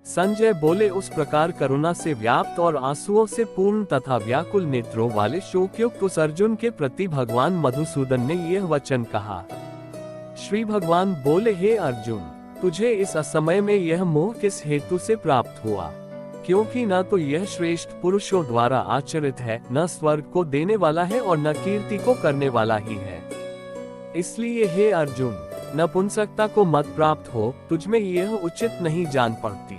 संजय बोले, उस प्रकार करुणा से व्याप्त और आंसुओं से पूर्ण तथा व्याकुल नेत्रों वाले शोकयुक्त उस अर्जुन के प्रति भगवान मधुसूदन ने यह वचन कहा। श्री भगवान बोले, हे अर्जुन, तुझे इस असमय में यह मोह किस हेतु से प्राप्त हुआ? क्योंकि न तो यह श्रेष्ठ पुरुषों द्वारा आचरित है, न स्वर्ग को देने वाला है और न कीर्ति को करने वाला ही है। इसलिए हे अर्जुन, नपुंसकता को मत प्राप्त हो, तुझमें यह उचित नहीं जान पड़ती।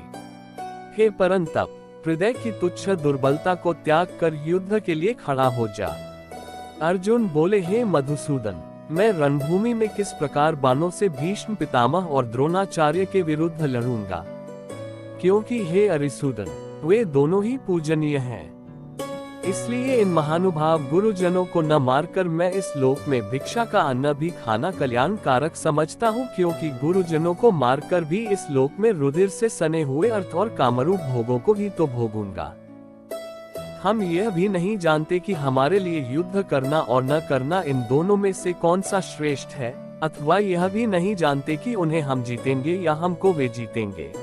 हे परंतप, हृदय की तुच्छ दुर्बलता को त्याग कर युद्ध के लिए खड़ा हो जा। अर्जुन बोले, हे मधुसूदन, मैं रणभूमि में किस प्रकार बाणों से भीष्म पितामह और द्रोणाचार्य के विरुद्ध लड़ूंगा? क्योंकि हे अरिसूदन, वे दोनों ही पूजनीय हैं। इसलिए इन महानुभाव गुरुजनों को न मारकर मैं इस लोक में भिक्षा का अन्न भी खाना कल्याण कारक समझता हूँ, क्योंकि गुरुजनों को मारकर भी इस लोक में रुधिर से सने हुए अर्थ और कामरूप भोगों को ही तो भोगूंगा। हम यह भी नहीं जानते कि हमारे लिए युद्ध करना और न करना इन दोनों में से कौन सा श्रेष्ठ है, अथवा यह भी नहीं जानते कि उन्हें हम जीतेंगे या हमको वे जीतेंगे।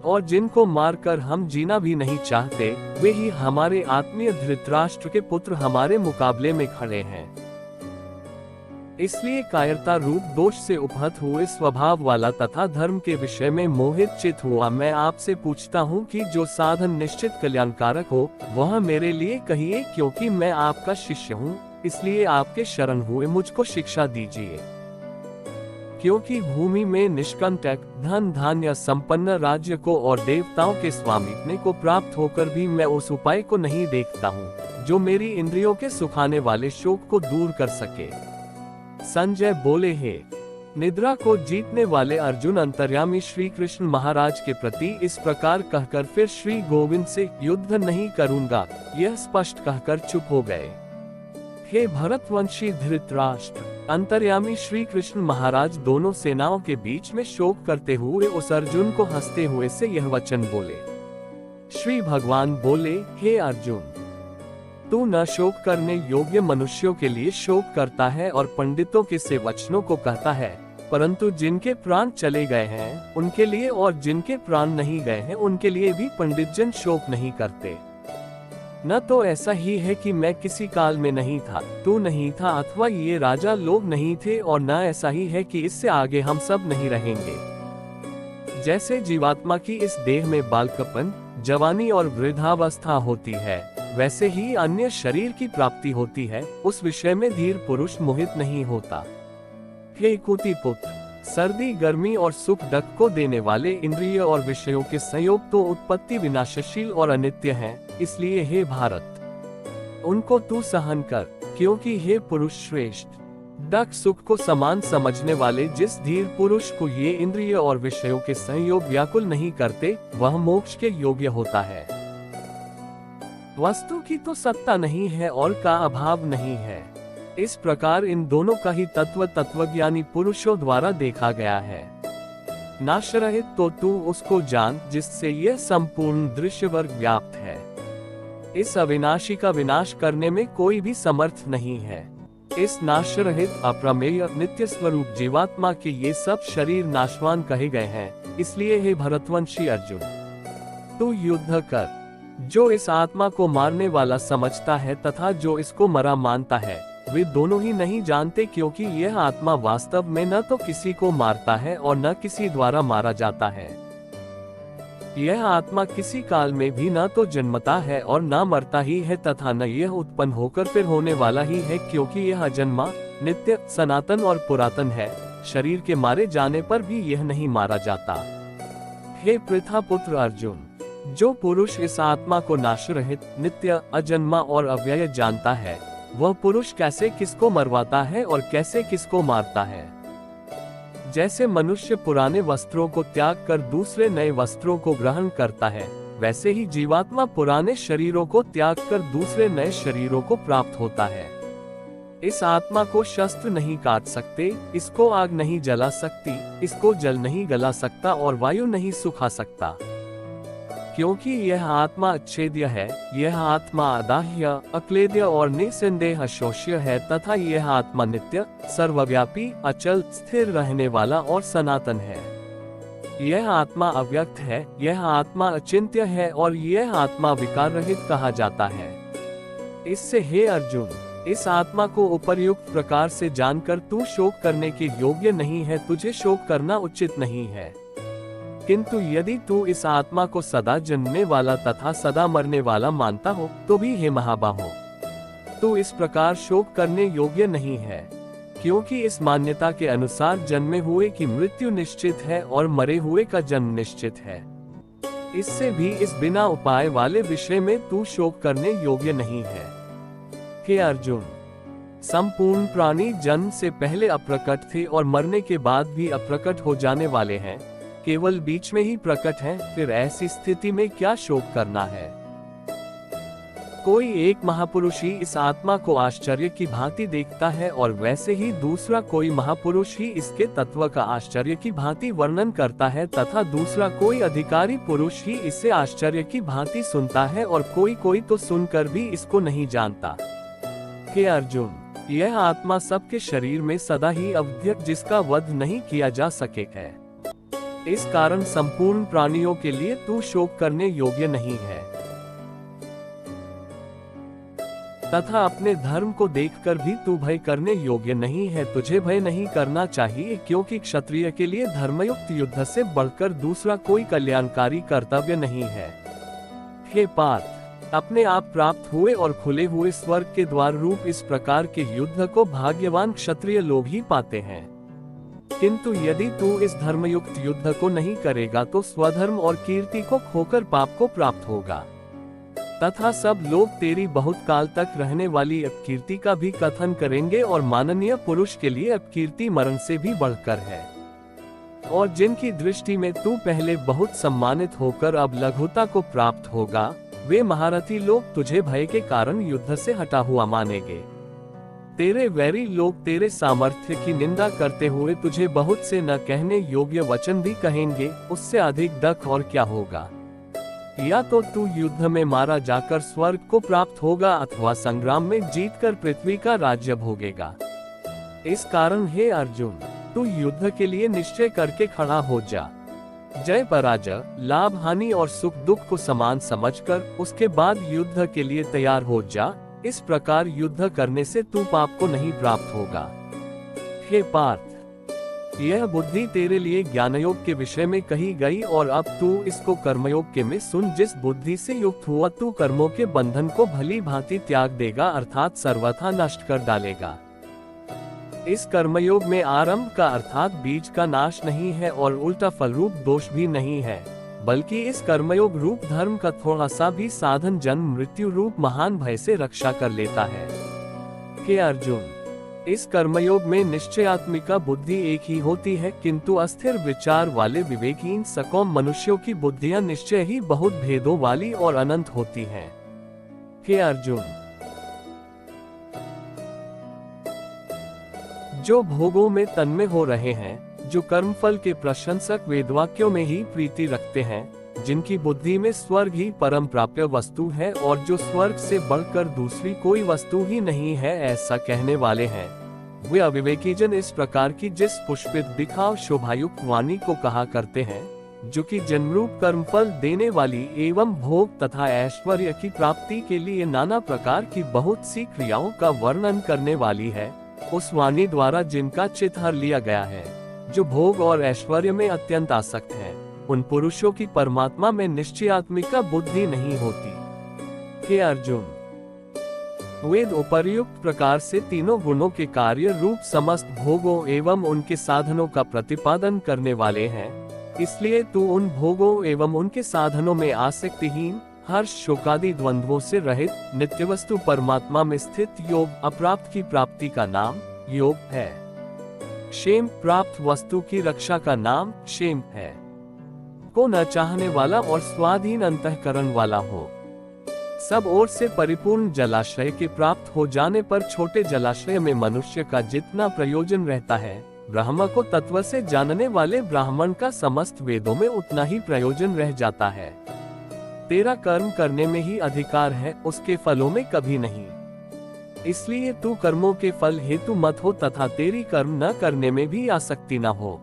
और जिनको मारकर हम जीना भी नहीं चाहते, वे ही हमारे आत्मीय धृतराष्ट्र के पुत्र हमारे मुकाबले में खड़े हैं। इसलिए कायरता रूप दोष से उपहत हुए स्वभाव वाला तथा धर्म के विषय में मोहित चित हुआ मैं आपसे पूछता हूँ कि जो साधन निश्चित कल्याणकारक हो, वह मेरे लिए कहिए, क्योंकि मैं आपका शिष्य हूँ। इसलिए आपके शरण हुए मुझको शिक्षा दीजिए। क्योंकि भूमि में निष्कंटक धन धान्य संपन्न राज्य को और देवताओं के स्वामित्व को प्राप्त होकर भी मैं उस उपाय को नहीं देखता हूँ जो मेरी इंद्रियों के सुखाने वाले शोक को दूर कर सके। संजय बोले, हे निद्रा को जीतने वाले अर्जुन, अंतर्यामी श्री कृष्ण महाराज के प्रति इस प्रकार कहकर फिर श्री गोविंद से युद्ध नहीं करूंगा यह स्पष्ट कहकर चुप हो गए। हे भरतवंशी धृतराष्ट्र, अंतर्यामी श्री कृष्ण महाराज दोनों सेनाओं के बीच में शोक करते हुए उस अर्जुन को हंसते हुए से यह वचन बोले। श्री भगवान बोले, हे अर्जुन, तू न शोक करने योग्य मनुष्यों के लिए शोक करता है और पंडितों के से वचनों को कहता है, परंतु जिनके प्राण चले गए हैं उनके लिए और जिनके प्राण नहीं गए हैं उनके लिए भी पंडित जन शोक नहीं करते। न तो ऐसा ही है कि मैं किसी काल में नहीं था, तू नहीं था, अथवा ये राजा लोग नहीं थे, और न ऐसा ही है कि इससे आगे हम सब नहीं रहेंगे। जैसे जीवात्मा की इस देह में बालकपन, जवानी और वृद्धावस्था होती है, वैसे ही अन्य शरीर की प्राप्ति होती है, उस विषय में धीर पुरुष मोहित नहीं होता। हे कुति पुत्र, सर्दी गर्मी और सुख दुख को देने वाले इंद्रिय और विषयों के संयोग तो उत्पत्ति विनाशशील और अनित्य हैं, इसलिए हे भारत उनको तू सहन कर, क्योंकि हे पुरुष श्रेष्ठ, दुख सुख को समान समझने वाले जिस धीर पुरुष को ये इंद्रिय और विषयों के संयोग व्याकुल नहीं करते, वह मोक्ष के योग्य होता है। वस्तु की तो सत्ता नहीं है और का अभाव नहीं है। इस प्रकार इन दोनों का ही तत्व तत्वज्ञानी पुरुषों द्वारा देखा गया है। नाशरहित तो तू उसको जान जिससे यह संपूर्ण दृश्य वर्ग व्याप्त है। इस अविनाशी का विनाश करने में कोई भी समर्थ नहीं है। इस नाशरहित अप्रमेय नित्य स्वरूप जीवात्मा के ये सब शरीर नाशवान कहे गए हैं। इसलिए हे भरतवंशी अर्जुन, तू युद्ध कर। जो इस आत्मा को मारने वाला समझता है तथा जो इसको मरा मानता है, वे दोनों ही नहीं जानते, क्योंकि यह आत्मा वास्तव में न तो किसी को मारता है और न किसी द्वारा मारा जाता है। यह आत्मा किसी काल में भी न तो जन्मता है और न मरता ही है, तथा न यह उत्पन्न होकर फिर होने वाला ही है, क्योंकि यह अजन्मा, नित्य, सनातन और पुरातन है। शरीर के मारे जाने पर भी यह नहीं मारा जाता। हे पृथा पुत्र अर्जुन, जो पुरुष इस आत्मा को नाशरहित, नित्य, अजन्मा और अव्यय जानता है, वह पुरुष कैसे किसको मरवाता है और कैसे किसको मारता है। जैसे मनुष्य पुराने वस्त्रों को त्याग कर दूसरे नए वस्त्रों को ग्रहण करता है, वैसे ही जीवात्मा पुराने शरीरों को त्याग कर दूसरे नए शरीरों को प्राप्त होता है। इस आत्मा को शस्त्र नहीं काट सकते, इसको आग नहीं जला सकती, इसको जल नहीं गला सकता और वायु नहीं सुखा सकता। क्योंकि यह आत्मा अच्छेद्य है, यह आत्मा अदाह्य, अक्लेद्य और निसंदेह शोष्य है तथा यह आत्मा नित्य, सर्वव्यापी, अचल, स्थिर रहने वाला और सनातन है। यह आत्मा अव्यक्त है, यह आत्मा अचिंत्य है और यह आत्मा विकार रहित कहा जाता है। इससे हे अर्जुन, इस आत्मा को उपर्युक्त प्रकार से जानकर तू शोक करने के योग्य नहीं है, तुझे शोक करना उचित नहीं है। किंतु यदि तू इस आत्मा को सदा जन्मने वाला तथा सदा मरने वाला मानता हो तो भी हे महाबाहो, तू इस प्रकार शोक करने योग्य नहीं है, क्योंकि इस मान्यता के अनुसार जन्मे हुए की मृत्यु निश्चित है और मरे हुए का जन्म निश्चित है। इससे भी इस बिना उपाय वाले विषय में तू शोक करने योग्य नहीं है। हे अर्जुन, संपूर्ण प्राणी जन्म से पहले अप्रकट थे और मरने के बाद भी अप्रकट हो जाने वाले हैं, केवल बीच में ही प्रकट हैं, फिर ऐसी स्थिति में क्या शोक करना है। कोई एक महापुरुष ही इस आत्मा को आश्चर्य की भांति देखता है और वैसे ही दूसरा कोई महापुरुष ही इसके तत्व का आश्चर्य की भांति वर्णन करता है तथा दूसरा कोई अधिकारी पुरुष ही इसे आश्चर्य की भांति सुनता है और कोई तो सुनकर भी इसको नहीं जानता। हे अर्जुन, यह आत्मा सबके शरीर में सदा ही अवध्यक, जिसका वध नहीं किया जा सके है। इस कारण संपूर्ण प्राणियों के लिए तू शोक करने योग्य नहीं है तथा अपने धर्म को देखकर भी तू भय करने योग्य नहीं है। तुझे भय नहीं करना चाहिए, क्योंकि क्षत्रिय के लिए धर्मयुक्त युद्ध से बढ़कर दूसरा कोई कल्याणकारी कर्तव्य नहीं है। हे पार्थ, अपने आप प्राप्त हुए और खुले हुए स्वर्ग के द्वार रूप इस प्रकार के युद्ध को भाग्यवान क्षत्रिय लोग ही पाते हैं। किंतु यदि तू इस धर्मयुक्त युद्ध को नहीं करेगा तो स्वधर्म और कीर्ति को खोकर पाप को प्राप्त होगा तथा सब लोग तेरी बहुत काल तक रहने वाली अपकीर्ति का भी कथन करेंगे और माननीय पुरुष के लिए अपकीर्ति मरण से भी बढ़कर है। और जिनकी दृष्टि में तू पहले बहुत सम्मानित होकर अब लघुता को प्राप्त होगा, वे महारथी लोग तुझे भय के कारण युद्ध से हटा हुआ मानेंगे। तेरे वैरी लोग तेरे सामर्थ्य की निंदा करते हुए तुझे बहुत से न कहने योग्य वचन भी कहेंगे, उससे अधिक दुख और क्या होगा। या तो तू युद्ध में मारा जाकर स्वर्ग को प्राप्त होगा अथवा संग्राम में जीतकर पृथ्वी का राज्य भोगेगा। इस कारण हे अर्जुन, तू युद्ध के लिए निश्चय करके खड़ा हो जा। जय पराजय, लाभ हानि और सुख दुख को समान समझकर उसके बाद युद्ध के लिए तैयार हो जा। इस प्रकार युद्ध करने से तू पाप को नहीं प्राप्त होगा। हे पार्थ, यह बुद्धि तेरे लिए ज्ञानयोग के विषय में कही गई और अब तू इसको कर्मयोग के में सुन। जिस बुद्धि से युक्त हुआ तू कर्मों के बंधन को भली भांति त्याग देगा, अर्थात सर्वथा नष्ट कर डालेगा। इस कर्मयोग में आरंभ का अर्थात बीज का नाश नहीं है और उल्टा फलरूप दोष भी नहीं है, बल्कि इस कर्मयोग रूप धर्म का थोड़ा सा भी साधन जन्म मृत्यु रूप महान भय से रक्षा कर लेता है। हे अर्जुन, इस कर्मयोग में निश्चयात्मिका बुद्धि एक ही होती है, किंतु अस्थिर विचार वाले विवेकहीन सकौम मनुष्यों की बुद्धियां निश्चय ही बहुत भेदों वाली और अनंत होती हैं। हे अर्जुन, जो भोगों में तन्मय हो रहे हैं, जो कर्मफल के प्रशंसक वेदवाक्यों में ही प्रीति रखते हैं, जिनकी बुद्धि में स्वर्ग ही परम प्राप्य वस्तु है और जो स्वर्ग से बढ़कर दूसरी कोई वस्तु ही नहीं है, ऐसा कहने वाले हैं, वे अविवेकी जन इस प्रकार की जिस पुष्पित दिखाव शोभायुक्त वाणी को कहा करते हैं, जो कि जन्मरूप कर्मफल देने वाली एवं भोग तथा ऐश्वर्य की प्राप्ति के लिए नाना प्रकार की बहुत सी क्रियाओं का वर्णन करने वाली है, उस वाणी द्वारा जिनका चित्त हर लिया गया है, जो भोग और ऐश्वर्य में अत्यंत आसक्त हैं, उन पुरुषों की परमात्मा में निश्चयात्मिका बुद्धि नहीं होती। हे अर्जुन, वेद उपर्युक्त प्रकार से तीनों गुणों के कार्य रूप समस्त भोगों एवं उनके साधनों का प्रतिपादन करने वाले हैं, इसलिए तू उन भोगों एवं उनके साधनों में आसक्तिहीन, हर्ष शोकादि द्वंद्वों से रहित नित्य वस्तु परमात्मा में स्थित योग अप्राप्त की प्राप्ति का नाम योग है। क्षेम प्राप्त वस्तु की रक्षा का नाम क्षेम है। को न चाहने वाला और स्वाधीन अंतःकरण वाला हो, सब ओर से परिपूर्ण जलाशय के प्राप्त हो जाने पर छोटे जलाशय में मनुष्य का जितना प्रयोजन रहता है, ब्रह्म को तत्व से जानने वाले ब्राह्मण का समस्त वेदों में उतना ही प्रयोजन रह जाता है। तेरा कर्म करने में ही अधिकार है, उसके फलों में कभी नहीं। इसलिए तू कर्मों के फल हेतु मत हो तथा तेरी कर्म न करने में भी आसक्ति न हो।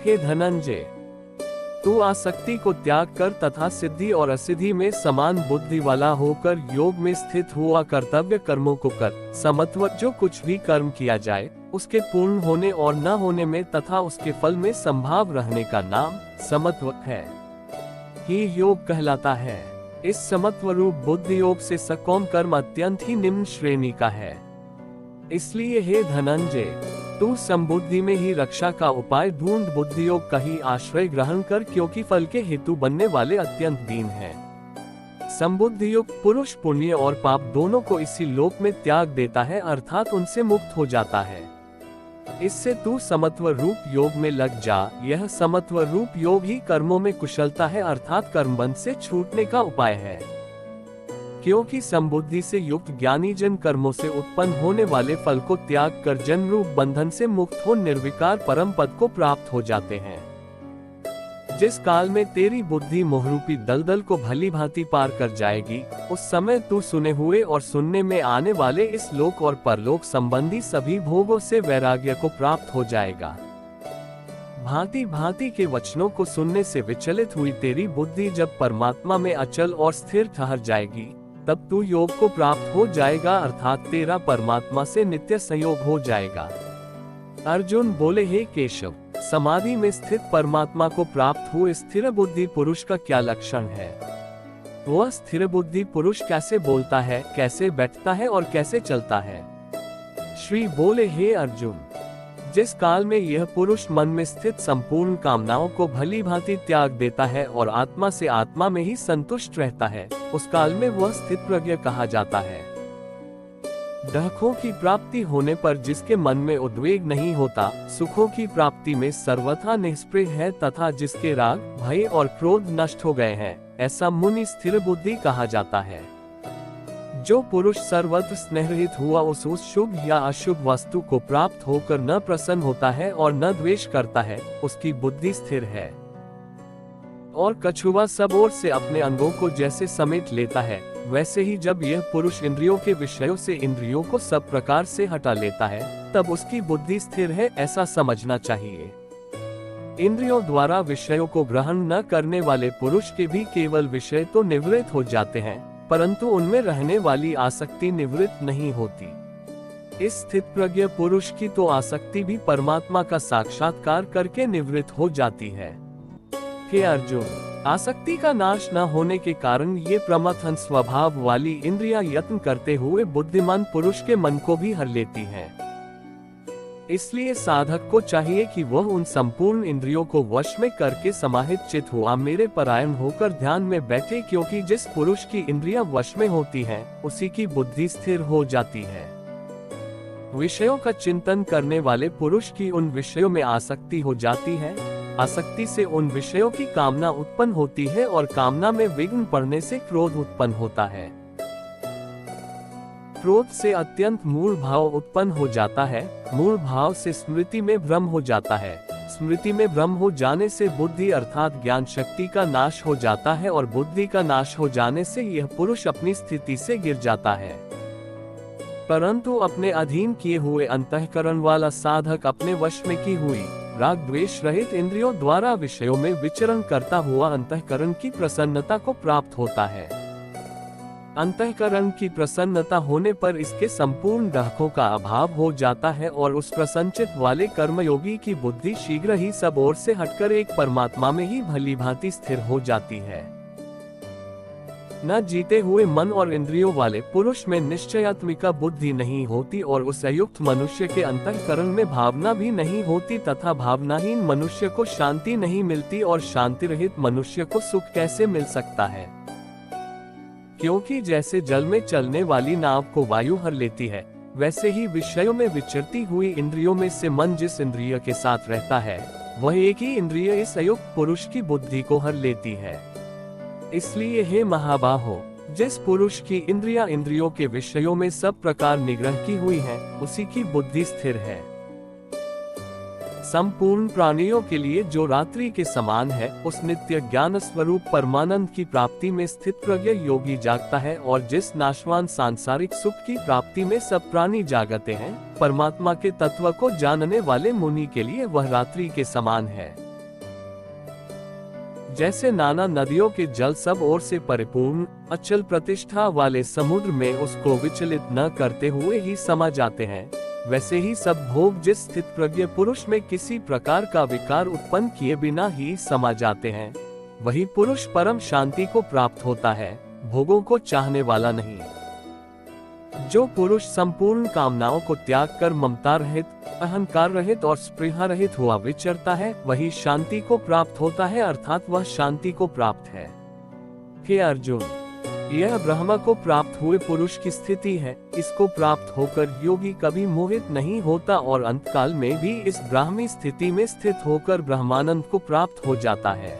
हे धनंजय, तू आसक्ति को त्याग कर तथा सिद्धि और असिद्धि में समान बुद्धि वाला होकर योग में स्थित हुआ कर्तव्य कर्मों को कर। समत्व जो कुछ भी कर्म किया जाए उसके पूर्ण होने और न होने में तथा उसके फल में संभाव रहने का नाम समत्व है, ही योग कहलाता है। इस समत्व रूप बुद्धि योग से सकौम कर्म अत्यंत ही निम्न श्रेणी का है। इसलिए हे धनंजय, तू समबुद्धि में ही रक्षा का उपाय ढूंढ बुद्धि योग का ही आश्रय ग्रहण कर, क्योंकि फल के हेतु बनने वाले अत्यंत दीन है। समबुद्धि युक्त पुरुष पुण्य और पाप दोनों को इसी लोक में त्याग देता है, अर्थात उनसे मुक्त हो जाता है। इससे तू समत्व रूप योग में लग जा। यह समत्व रूप योग ही कर्मों में कुशलता है, अर्थात कर्मबंध से छूटने का उपाय है। क्योंकि समबुद्धि से युक्त ज्ञानी जन कर्मों से उत्पन्न होने वाले फल को त्याग कर जन्म रूप बंधन से मुक्त हो निर्विकार परम पद को प्राप्त हो जाते हैं। जिस काल में तेरी बुद्धि मोहरूपी दलदल को भली भांति पार कर जाएगी, उस समय तू सुने हुए और सुनने में आने वाले इस लोक और परलोक संबंधी सभी भोगों से वैराग्य को प्राप्त हो जाएगा। भांति भांति के वचनों को सुनने से विचलित हुई तेरी बुद्धि जब परमात्मा में अचल और स्थिर ठहर जाएगी, तब तू योग को प्राप्त हो जाएगा, अर्थात तेरा परमात्मा से नित्य संयोग हो जाएगा। अर्जुन बोले, हे केशव, समाधि में स्थित परमात्मा को प्राप्त हुए स्थिर बुद्धि पुरुष का क्या लक्षण है? वह स्थिर बुद्धि पुरुष कैसे बोलता है, कैसे बैठता है और कैसे चलता है? श्री बोले, हे अर्जुन, जिस काल में यह पुरुष मन में स्थित संपूर्ण कामनाओं को भली भांति त्याग देता है और आत्मा से आत्मा में ही संतुष्ट रहता है, उस काल में वह स्थित प्रज्ञ कहा जाता है। डहकों की प्राप्ति होने पर जिसके मन में उद्वेग नहीं होता, सुखों की प्राप्ति में सर्वथा निष्प्रिय है तथा जिसके राग, भय और क्रोध नष्ट हो गए हैं, ऐसा मुनि स्थिर बुद्धि कहा जाता है। जो पुरुष सर्वत्र स्नेहरहित हुआ उस शुभ या अशुभ वस्तु को प्राप्त होकर न प्रसन्न होता है और न द्वेष करता है, उसकी बुद्धि स्थिर है। और कछुआ सब ओर से अपने अंगों को जैसे समेट लेता है, वैसे ही जब यह पुरुष इंद्रियों के विषयों से इंद्रियों को सब प्रकार से हटा लेता है, तब उसकी बुद्धि स्थिर है, ऐसा समझना चाहिए। इंद्रियों द्वारा विषयों को ग्रहण न करने वाले पुरुष के भी केवल विषय तो निवृत्त हो जाते हैं, परंतु उनमें रहने वाली आसक्ति निवृत्त नहीं होती। इस स्थित प्रज्ञ पुरुष की तो आसक्ति भी परमात्मा का साक्षात्कार करके निवृत्त हो जाती है। हे अर्जुन, आसक्ति का नाश न होने के कारण ये प्रमथन स्वभाव वाली इंद्रियां यत्न करते हुए बुद्धिमान पुरुष के मन को भी हर लेती हैं। इसलिए साधक को चाहिए कि वह उन संपूर्ण इंद्रियों को वश में करके समाहित चित हुआ मेरे परायण होकर ध्यान में बैठे, क्योंकि जिस पुरुष की इंद्रियां वश में होती हैं, उसी की बुद्धि स्थिर हो जाती है। विषयों का चिंतन करने वाले पुरुष की उन विषयों में आसक्ति हो जाती है। आसक्ति से उन विषयों की कामना उत्पन्न होती है और कामना में विघ्न पड़ने से क्रोध उत्पन्न होता है। क्रोध से अत्यंत मूढ़ भाव उत्पन्न हो जाता है। मूढ़ भाव से स्मृति में भ्रम हो जाता है। स्मृति में भ्रम हो जाने से बुद्धि अर्थात ज्ञान शक्ति का नाश हो जाता है और बुद्धि का नाश हो जाने से यह पुरुष अपनी स्थिति से गिर जाता है। परंतु अपने अधीन किए हुए अंतःकरण वाला साधक अपने वश में की हुई राग द्वेष रहित इंद्रियों द्वारा विषयों में विचरण करता हुआ अंतःकरण की प्रसन्नता को प्राप्त होता है। अंतःकरण की प्रसन्नता होने पर इसके संपूर्ण डहकों का अभाव हो जाता है और उस प्रसन्नचित वाले कर्मयोगी की बुद्धि शीघ्र ही सब ओर से हटकर एक परमात्मा में ही भली भांति स्थिर हो जाती है। न जीते हुए मन और इंद्रियों वाले पुरुष में निश्चयात्मिका बुद्धि नहीं होती और उस अयुक्त मनुष्य के अंतःकरण में भावना भी नहीं होती तथा भावनाहीन मनुष्य को शांति नहीं मिलती और शांति रहित मनुष्य को सुख कैसे मिल सकता है? क्योंकि जैसे जल में चलने वाली नाव को वायु हर लेती है, वैसे ही विषयों में विचरती हुई इंद्रियों में से मन जिस इंद्रिय के साथ रहता है, वह एक ही इंद्रिय इस अयुक्त पुरुष की बुद्धि को हर लेती है। इसलिए हे महाबाहो, जिस पुरुष की इंद्रियां इंद्रियों के विषयों में सब प्रकार निग्रह की हुई हैं, उसी की बुद्धि स्थिर है। संपूर्ण प्राणियों के लिए जो रात्रि के समान है, उस नित्य ज्ञान स्वरूप परमानंद की प्राप्ति में स्थित प्रज्ञ योगी जागता है, और जिस नाशवान सांसारिक सुख की प्राप्ति में सब प्राणी जागते हैं, परमात्मा के तत्व को जानने वाले मुनि के लिए वह रात्रि के समान है। जैसे नाना नदियों के जल सब ओर से परिपूर्ण अचल प्रतिष्ठा वाले समुद्र में उसको विचलित न करते हुए ही समा जाते हैं, वैसे ही सब भोग जिस स्थित प्रज्ञ पुरुष में किसी प्रकार का विकार उत्पन्न किए बिना ही समा जाते हैं, वही पुरुष परम शांति को प्राप्त होता है, भोगों को चाहने वाला नहीं। जो पुरुष संपूर्ण कामनाओं को त्याग कर ममता रहित, अहंकार रहित और स्पृहा रहित हुआ विचरता है, वही शांति को प्राप्त होता है, अर्थात वह शांति को प्राप्त है। हे अर्जुन, यह ब्रह्म को प्राप्त हुए पुरुष की स्थिति है। इसको प्राप्त होकर योगी कभी मोहित नहीं होता और अंतकाल में भी इस ब्राह्मी स्थिति में स्थित होकर ब्रह्मानंद को प्राप्त हो जाता है।